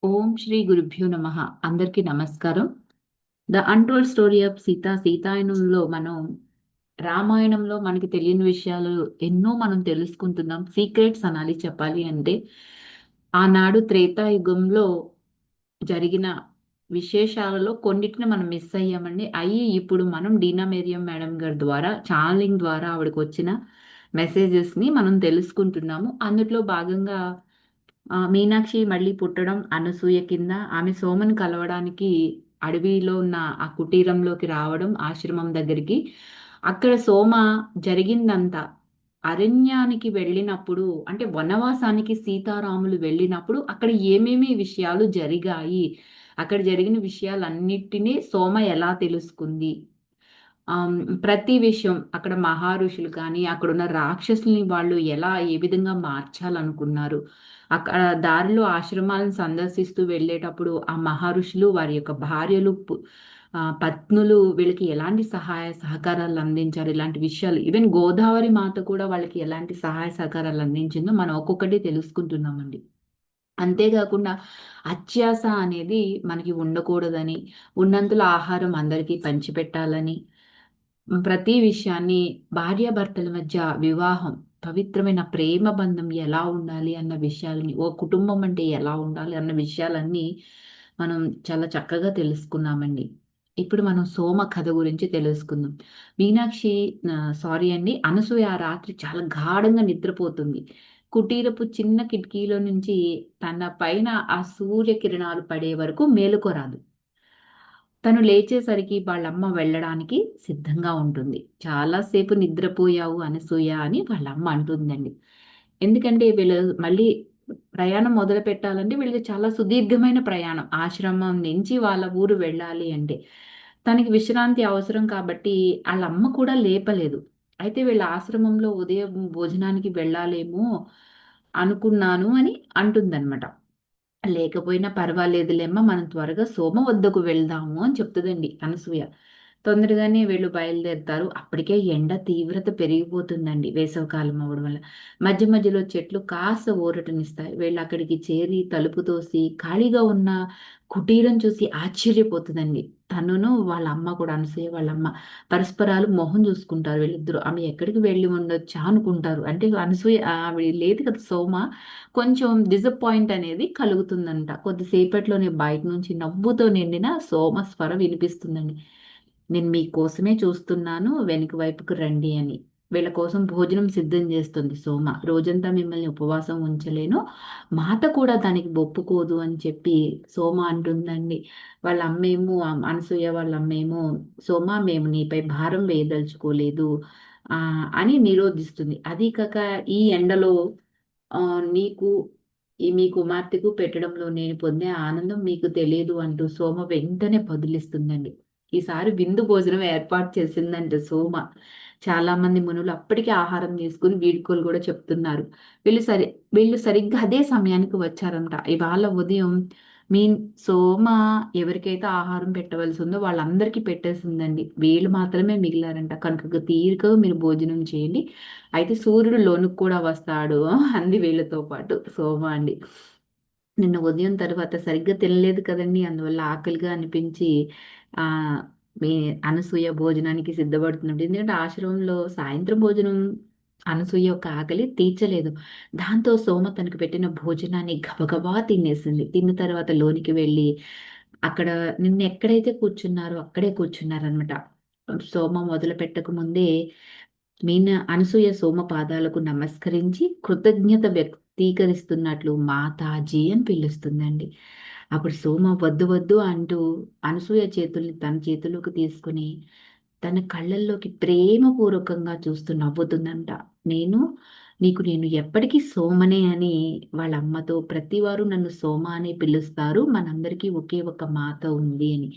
ఓం శ్రీ గురుభ్యో నమః. అందరికీ నమస్కారం. ద అన్‌టోల్డ్ స్టోరీ ఆఫ్ సీతాయనంలో మనం రామాయణంలో మనకి తెలియని విషయాలు ఎన్నో మనం తెలుసుకుంటున్నాం. సీక్రెట్స్ అనాలి చెప్పాలి అంటే. ఆనాడు త్రేతాయుగంలో జరిగిన విశేషాలలో కొన్నిటిని మనం మిస్ అయ్యామండి. ఇప్పుడు మనం డీనా మేరియం మేడం గారి ద్వారా ఛానలింగ్ ద్వారా ఆవిడకొచ్చిన మెసేజెస్‌ని మనం తెలుసుకుంటున్నాము. అందుట్లో భాగంగా మీనాక్షి మళ్ళీ పుట్టడం, అనసూయ కింద ఆమె సోమని కలవడానికి అడవిలో ఉన్న ఆ కుటీరంలోకి రావడం, ఆశ్రమం దగ్గరికి. అక్కడ సోమ జరిగిందంతా అరణ్యానికి వెళ్ళినప్పుడు అంటే వనవాసానికి సీతారాములు వెళ్ళినప్పుడు అక్కడ ఏమేమి విషయాలు జరిగాయి, అక్కడ జరిగిన విషయాలన్నిటినీ సోమ ఎలా తెలుసుకుంది, ప్రతి విషయం అక్కడ మహారుషులు కానీ, అక్కడున్న రాక్షసుల్ని వాళ్ళు ఏ విధంగా మార్చాలనుకున్నారు. అక్కడ దారిలో ఆశ్రమాలను సందర్శిస్తూ వెళ్ళేటప్పుడు ఆ మహర్షులు, వారి యొక్క భార్యలు, పత్నులు వీళ్ళకి ఎలాంటి సహాయ సహకారాలు అందించారు, ఇలాంటి విషయాలు. ఈవెన్ గోదావరి మాత కూడా వాళ్ళకి ఎలాంటి సహాయ సహకారాలు అందించిందో మనం ఒక్కొక్కటి తెలుసుకుంటున్నామండి. అంతేకాకుండా అత్యాస అనేది మనకి ఉండకూడదని, ఉన్నంతలో ఆహారం అందరికీ పంచిపెట్టాలని, ప్రతి విషయాన్ని భార్యాభర్తల మధ్య వివాహం, పవిత్రమైన ప్రేమ బంధం ఎలా ఉండాలి అన్న విషయాలని, ఓ కుటుంబం అంటే ఎలా ఉండాలి అన్న విషయాలన్నీ మనం చాలా చక్కగా తెలుసుకున్నామండి. ఇప్పుడు మనం సోమ కథ గురించి తెలుసుకుందాం. మీనాక్షి సారీ అండి, అనసూయ ఆ రాత్రి చాలా గాఢంగా నిద్రపోతుంది. కుటీరపు చిన్న కిటికీలో నుంచి తన పైన ఆ సూర్యకిరణాలు పడే వరకు మేలుకోరాదు. తను లేచేసరికి వాళ్ళమ్మ వెళ్ళడానికి సిద్ధంగా ఉంటుంది. చాలా సేపు నిద్రపోయావు అనసూయ అని వాళ్ళమ్మ అంటుందండి. ఎందుకంటే వీళ్ళు మళ్ళీ ప్రయాణం మొదలు పెట్టాలంటే వీళ్ళకి చాలా సుదీర్ఘమైన ప్రయాణం. ఆశ్రమం నుంచి వాళ్ళ ఊరు వెళ్ళాలి అంటే. తనకి విశ్రాంతి అవసరం కాబట్టి ఆళ్ళమ్మ కూడా లేపలేదు. అయితే వీళ్ళ ఆశ్రమంలో ఉదయం భోజనానికి వెళ్ళాలేమో అనుకున్నాను అని అంటుందన్నమాట. లేకపోయినా పర్వాలేదులేమ్మా, మనం త్వరగా సోమ వద్దకు వెళ్దాము అని చెప్తుందండి అనసూయ. తొందరగానే వీళ్ళు బయలుదేరుతారు. అప్పటికే ఎండ తీవ్రత పెరిగిపోతుందండి వేసవికాలం అవ్వడం వల్ల. మధ్య మధ్యలో చెట్లు కాస్త ఊరటనిస్తాయి. వీళ్ళు అక్కడికి చేరి తలుపు తోసి ఖాళీగా ఉన్న కుటీరం చూసి ఆశ్చర్యపోతుందండి. తనును వాళ్ళ అమ్మ కూడా, అనసూయ వాళ్ళ అమ్మ పరస్పరాలు మొహం చూసుకుంటారు వీళ్ళిద్దరూ. ఆమె ఎక్కడికి వెళ్ళి ఉండొచ్చా అనుకుంటారు. అంటే అనసూయ ఆవిడ లేదు కదా సోమ, కొంచెం డిసప్పాయింట్ అనేది కలుగుతుందంట. కొద్దిసేపట్లోనే బయట నుంచి నవ్వుతో నిండిన సోమ స్వరం వినిపిస్తుందండి. నేను మీకోసమే చూస్తున్నాను, వెనుక వైపుకు రండి అని. వీళ్ళ కోసం భోజనం సిద్ధం చేస్తుంది సోమ. రోజంతా మిమ్మల్ని ఉపవాసం ఉంచలేను, మాత కూడా దానికి ఒప్పుకోదు అని చెప్పి సోమ అంటుందండి. వాళ్ళ అమ్మేమో, అనసూయ వాళ్ళ అమ్మేమో, సోమ మేము నీపై భారం వేయదలుచుకోలేదు అని నిరోధిస్తుంది. అది కాక ఈ ఎండలో నీకు మీ కుమార్తెకు పెట్టడంలో నేను పొందే ఆనందం మీకు తెలియదు అంటూ సోమ వెంటనే బదులిస్తుందండి. ఈసారి విందు భోజనం ఏర్పాటు చేసిందంట సోమ. చాలా మంది మునులు అప్పటికే ఆహారం తీసుకుని వీడ్కోలు కూడా చెప్తున్నారు. వీళ్ళు సరి వీళ్ళు సరిగ్గా అదే సమయానికి వచ్చారంట. ఇవాళ ఉదయం మీ సోమ ఎవరికైతే ఆహారం పెట్టవలసి ఉందో వాళ్ళందరికీ పెట్టేసిందండి. వీళ్ళు మాత్రమే మిగిలారంట. కనుక తీరికగా మీరు భోజనం చేయండి. అయితే సూర్యుడు లోనికి కూడా వస్తాడు అంది వీళ్ళతో పాటు సోమ అండి. నిన్న ఉదయం తర్వాత సరిగ్గా తినలేదు కదండీ! అందువల్ల ఆకలిగా అనిపించి ఆహ్, మీ అనసూయ భోజనానికి సిద్ధపడుతున్నప్పుడు, ఎందుకంటే ఆశ్రమంలో సాయంత్రం భోజనం అనసూయ యొక్క ఆకలి తీర్చలేదు. దాంతో సోమ తనకు పెట్టిన భోజనాన్ని గబగబా తినేసింది. తిన్న తర్వాత లోనికి వెళ్ళి అక్కడ నిన్న ఎక్కడైతే కూర్చున్నారో అక్కడే కూర్చున్నారనమాట. సోమ మొదలుపెట్టక ముందే అనసూయ సోమ పాదాలకు నమస్కరించి కృతజ్ఞత వ్యక్తీకరిస్తున్నట్లు మాతాజీ అని పిలుస్తుందండి. అప్పుడు సోమ వద్దు వద్దు అంటూ అనసూయ చేతుల్ని తన చేతుల్లోకి తీసుకొని తన కళ్ళల్లోకి ప్రేమపూర్వకంగా చూస్తూ నవ్వుతుందంట. నేను నేను ఎప్పటికీ సోమనే అని వాళ్ళ అమ్మతో, ప్రతివారు నన్ను సోమ అనే పిలుస్తారు. మనందరికీ ఒకే ఒక మాత ఉంది అని.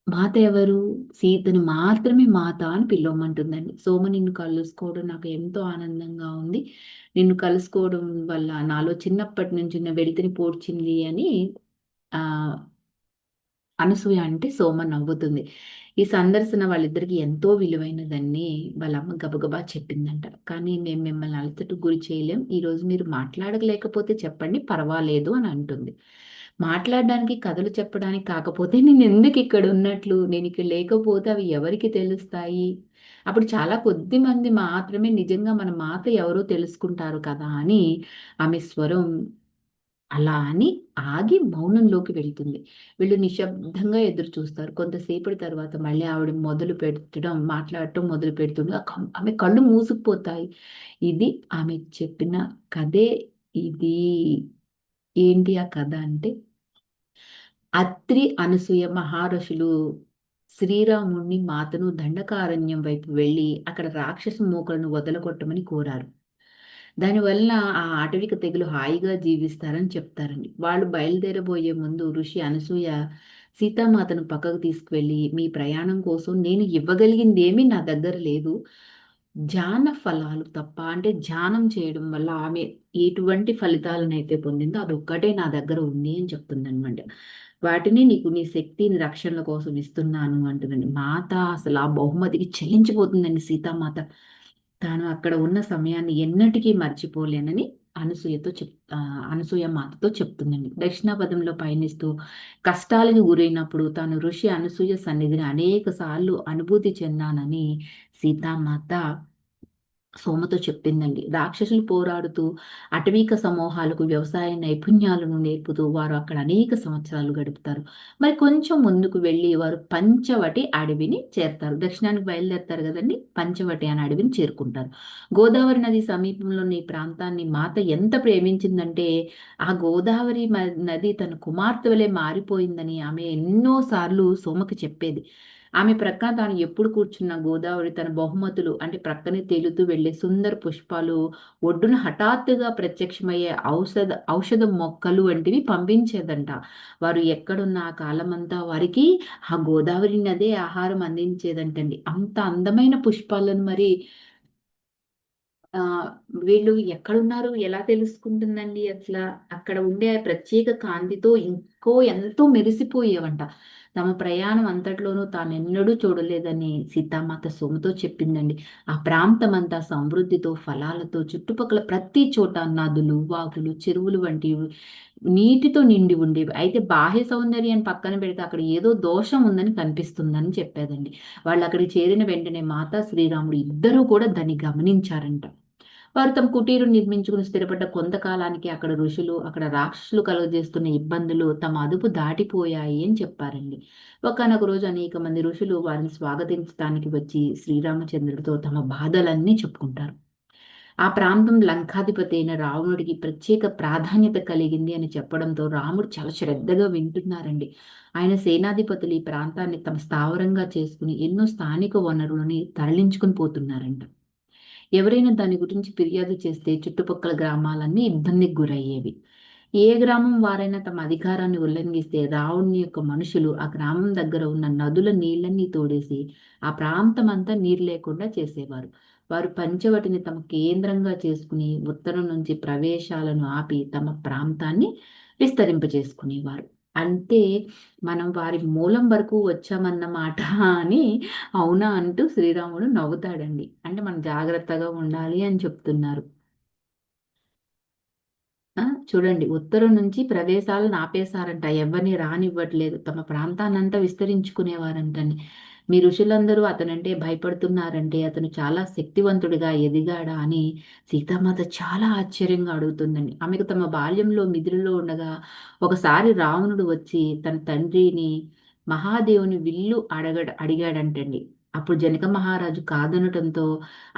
మాత ఎవరు? సీతని మాత్రమే మాత అని పిలవమంటుందండి. సోమ నిన్ను కలుసుకోవడం నాకు ఎంతో ఆనందంగా ఉంది. నిన్ను కలుసుకోవడం వల్ల నాలో చిన్నప్పటి నుంచి ఉన్న వెలితిని పూడ్చింది అని ఆహ్, అనసూయ అంటే సోమ నవ్వుతుంది. ఈ సందర్శన వాళ్ళిద్దరికీ ఎంతో విలువైనదని వాళ్ళమ్మ గబగబా చెప్పిందంట. కానీ మేము మిమ్మల్ని అలసటకు గురి చేయలేం. ఈరోజు మీరు మాట్లాడలేకపోతే చెప్పండి పర్వాలేదు అని అంటుంది. మాట్లాడడానికి, కథలు చెప్పడానికి కాకపోతే నేనెందుకు ఇక్కడున్నట్లు? నేనిక్కడ లేకపోతే అవి ఎవరికి తెలుస్తాయి? అప్పుడు చాలా కొద్ది మంది మాత్రమే నిజంగా మన మాట ఎవరో తెలుసుకుంటారు కదా! అని ఆమె స్వరం అలా అని ఆగి మౌనంలోకి వెళ్తుంది. వీళ్ళు నిశ్శబ్దంగా ఎదురు చూస్తారు. కొంతసేపటి తర్వాత మళ్ళీ ఆవిడ మాట్లాడటం మొదలుపెడుతుంది. ఆమె కళ్ళు మూసుకుపోతాయి. ఇది ఆమె చెప్పిన కథే ఇది. ఏంటి ఆ కథ అంటే, అత్రి, అనసూయ మహారుషులు శ్రీరాముడిని, మాతను దండకారణ్యం వైపు వెళ్లి అక్కడ రాక్షస మూకలను వదలగొట్టమని కోరారు. దానివల్ల ఆ అటవిక తెగలు హాయిగా జీవిస్తారని చెప్తారండి. వాళ్ళు బయలుదేరబోయే ముందు ఋషి అనసూయ సీతామాతను పక్కకు తీసుకువెళ్ళి, మీ ప్రయాణం కోసం నేను ఇవ్వగలిగిందేమీ నా దగ్గర లేదు. ధ్యాన ఫలాలు తప్ప, అంటే ధ్యానం చేయడం వల్ల ఆమె ఎటువంటి ఫలితాలనైతే పొందిందో అదొక్కటే నా దగ్గర ఉంది అని చెప్తుందనమాట. వాటిని నీకు నీ శక్తిని రక్షణల కోసం ఇస్తున్నాను అంటుందండి. మాత అసలు ఆ బహుమతికి చెల్లించిపోతుందండి సీతామాత. తాను అక్కడ ఉన్న సమయాన్ని ఎన్నటికీ మర్చిపోలేనని అనసూయ మాతతో చెప్తుందండి. దక్షిణాపథంలో పయనిస్తూ కష్టాలకు గురైనప్పుడు తాను ఋషి అనసూయ సన్నిధిని అనేక సార్లు అనుభూతి చెందానని సీతామాత సోమతో చెప్పిందండి. రాక్షసులు పోరాడుతూ అటవీక సమూహాలకు వ్యవసాయ నైపుణ్యాలను నేర్పుతూ వారు అక్కడ అనేక సంవత్సరాలు గడుపుతారు. మరి కొంచెం ముందుకు వెళ్ళి వారు పంచవటి అడవిని చేరతారు. దక్షిణానికి బయలుదేరతారు కదండి. పంచవటి అనే అడవిని చేరుకుంటారు. గోదావరి నది సమీపంలోని ఈ ప్రాంతాన్ని మాత ఎంత ప్రేమించిందంటే, ఆ గోదావరి నది తన కుమార్తె వలె మారిపోయిందని ఆమె ఎన్నో సార్లు సోమకి చెప్పేది. ఆమె ప్రక్కన తాను ఎప్పుడు కూర్చున్న గోదావరి తన బహుమతులు, అంటే ప్రక్కనే తేలుతూ వెళ్లే సుందర పుష్పాలు, ఒడ్డున హఠాత్తుగా ప్రత్యక్షమయ్యే ఔషధ మొక్కలు వంటివి పంపించేదంట. వారు ఎక్కడున్న ఆ కాలమంతా వారికి ఆ గోదావరి నదే ఆహారం అందించేదంటండి. అంత అందమైన పుష్పాలను మరి ఆ! వీళ్ళు ఎక్కడున్నారు? ఎలా తెలుసుకుంటుందండి అసల? అక్కడ ఉండే ఆ ప్రత్యేక కాంతితో ఎంతో మెరిసిపోయేవంట. తమ ప్రయాణం అంతట్లోనూ తానెన్నడూ చూడలేదని సీతామాత సోమతో చెప్పిందండి. ఆ ప్రాంతమంతా సమృద్ధితో, ఫలాలతో, చుట్టుపక్కల ప్రతి చోట నదులు, వాగులు, చెరువులు వంటివి నీటితో నిండి ఉండేవి. అయితే బాహ్య సౌందర్యాన్ని పక్కన పెడితే అక్కడ ఏదో దోషం ఉందని కనిపిస్తుందని చెప్పేదండి. వాళ్ళక్కడికి చేరిన వెంటనే మాతా, శ్రీరాముడు ఇద్దరూ కూడా దాన్ని గమనించారంట. వారు తమ కుటీరం నిర్మించుకుని స్థిరపడ్డ కొంతకాలానికి అక్కడ ఋషులు, అక్కడ రాక్షసులు కలుగజేస్తున్న ఇబ్బందులు తమ అదుపు దాటిపోయాయి అని చెప్పారండి. ఒకానొక రోజు అనేక మంది ఋషులు వారిని స్వాగతించడానికి వచ్చి శ్రీరామచంద్రుడితో తమ బాధలన్నీ చెప్పుకుంటారు. ఆ ప్రాంతం లంకాధిపతి అయిన రావణుడికి ప్రత్యేక ప్రాధాన్యత కలిగింది అని చెప్పడంతో రాముడు చాలా శ్రద్ధగా వింటున్నారండి. ఆయన సేనాధిపతులు ఈ ప్రాంతాన్ని తమ స్థావరంగా చేసుకుని ఎన్నో స్థానిక వనరులని తరలించుకుని పోతున్నారంట. ఎవరైనా దాని గురించి ఫిర్యాదు చేస్తే చుట్టుపక్కల గ్రామాలన్నీ ఇబ్బందికి గురయ్యేవి. ఏ గ్రామం వారైనా తమ అధికారాన్ని ఉల్లంఘిస్తే రావణుని యొక్క మనుషులు ఆ గ్రామం దగ్గర ఉన్న నదుల నీళ్ళన్నీ తోడేసి ఆ ప్రాంతం అంతా నీరు లేకుండా చేసేవారు. వారు పంచవటిని తమ కేంద్రంగా చేసుకుని ఉత్తరం నుంచి ప్రవేశాలను ఆపి తమ ప్రాంతాన్ని విస్తరింపజేసుకునేవారు. అంటే మనం వారి మూలం వరకు వచ్చామన్నమాట అని అవునా అంటూ శ్రీరాముడు నవ్వుతాడండి. అంటే మనం జాగ్రత్తగా ఉండాలి అని చెప్తున్నారు. ఆ! చూడండి, ఉత్తరం నుంచి ప్రవేశాలను ఆపేశారంట. ఎవరిని రానివ్వట్లేదు. తమ ప్రాంతాన్నంతా విస్తరించుకునేవారంటండి. మీ ఋషులందరూ అతనంటే భయపడుతున్నారంటే అతను చాలా శక్తివంతుడిగా ఎదిగాడా అని సీతామాత చాలా ఆశ్చర్యంగా అడుగుతుందండి. ఆమెకు తమ బాల్యంలో మిథులలో ఉండగా ఒకసారి రావణుడు వచ్చి తన తండ్రిని మహాదేవుని విల్లు అడిగాడంటండి. అప్పుడు జనక మహారాజు కాదనటంతో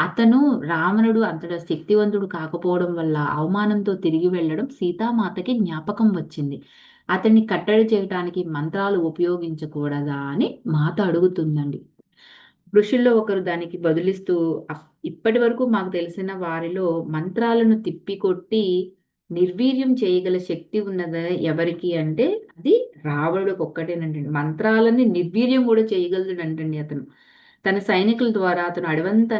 అతను రావణుడు అంతట శక్తివంతుడు కాకపోవడం వల్ల అవమానంతో తిరిగి వెళ్ళడం సీతామాతకి జ్ఞాపకం వచ్చింది. అతన్ని కట్టడి చేయటానికి మంత్రాలు ఉపయోగించకూడదా అని మాత అడుగుతుందండి. ఋషుల్లో ఒకరు దానికి బదులిస్తూ ఇప్పటి వరకు మాకు తెలిసిన వారిలో మంత్రాలను తిప్పికొట్టి నిర్వీర్యం చేయగల శక్తి ఉన్నదా ఎవరికి అంటే అది రావణుడికి ఒక్కటేనంటండి. మంత్రాలని నిర్వీర్యం కూడా చేయగలడంటండి అతను. తన సైనికుల ద్వారా అతను అడవంతా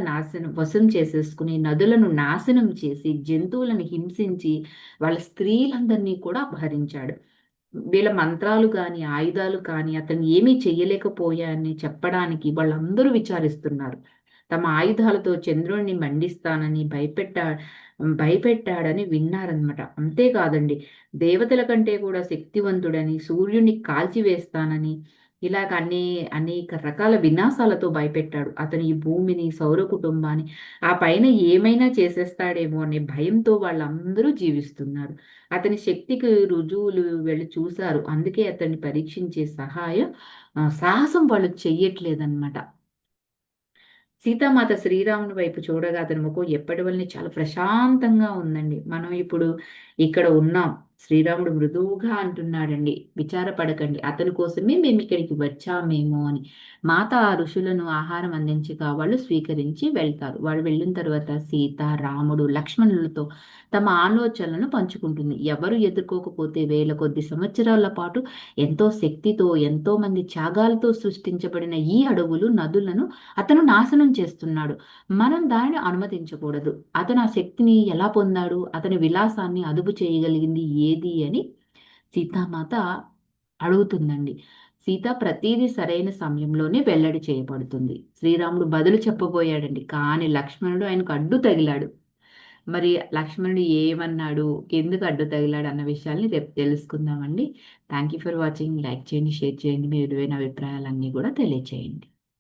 వశం చేసేసుకుని నదులను నాశనం చేసి జంతువులను హింసించి వాళ్ళ స్త్రీలందరినీ కూడా అపహరించాడు. వీళ్ళ మంత్రాలు కానీ ఆయుధాలు కానీ అతను ఏమీ చెయ్యలేకపోయాయని చెప్పడానికి వాళ్ళందరూ విచారిస్తున్నారు. తమ ఆయుధాలతో చంద్రుడిని మండిస్తానని భయపెట్టాడని విన్నారనమాట. అంతేకాదండి, దేవతల కంటే కూడా శక్తివంతుడని, సూర్యుడిని కాల్చివేస్తానని, ఇలాగ అనేక రకాల వినాశాలతో భయపెట్టాడు. అతను ఈ భూమిని, సౌర కుటుంబాన్ని, ఆ పైన ఏమైనా చేసేస్తాడేమో అనే భయంతో వాళ్ళందరూ జీవిస్తున్నారు. అతని శక్తికి రుజువులు వెళ్ళి చూశారు. అందుకే అతన్ని పరీక్షించే సాహసం వాళ్ళు చెయ్యట్లేదన్నమాట. సీతామాత శ్రీరాముని వైపు చూడగా అతని ముఖం ఎప్పటి వల్లనే చాలా ప్రశాంతంగా ఉందండి. మనం ఇప్పుడు ఇక్కడ ఉన్నాం. శ్రీరాముడు మృదువుగా అంటున్నాడండి, విచారపడకండి. అతని కోసమే మేము ఇక్కడికి వచ్చామేమో అని. మాత ఆ ఋషులను ఆహారం అందించగా వాళ్ళు స్వీకరించి వెళ్తారు. వాళ్ళు వెళ్ళిన తర్వాత సీత, రాముడు, లక్ష్మణులతో తమ ఆలోచనలను పంచుకుంటుంది. ఎవరు ఎదుర్కోకపోతే వేల కొద్ది సంవత్సరాల పాటు ఎంతో శక్తితో, ఎంతో మంది త్యాగాలతో సృష్టించబడిన ఈ అడవులు, నదులను అతను నాశనం చేస్తున్నాడు. మనం దానిని అనుమతించకూడదు. అతను ఆ శక్తిని ఎలా పొందాడు? అతని విలాసాన్ని అదుపు చేయగలిగింది ఏది అని సీతామాత అడుగుతుందండి. సీత ప్రతిదీ సరైన సమయంలోనే వెల్లడి చేయబడుతుంది. శ్రీరాముడు బదులు చెప్పబోయాడండి. కానీ లక్ష్మణుడు ఆయనకు అడ్డు తగిలాడు. మరి లక్ష్మణుడు ఏమన్నాడు? ఎందుకు అడ్డు తగిలాడు? అన్న విషయాల్ని రేపు తెలుసుకుందామండి. Thank you for watching. Like చేయండి, షేర్ చేయండి. మీ విలువైన అభిప్రాయాలన్నీ కూడా తెలియచేయండి.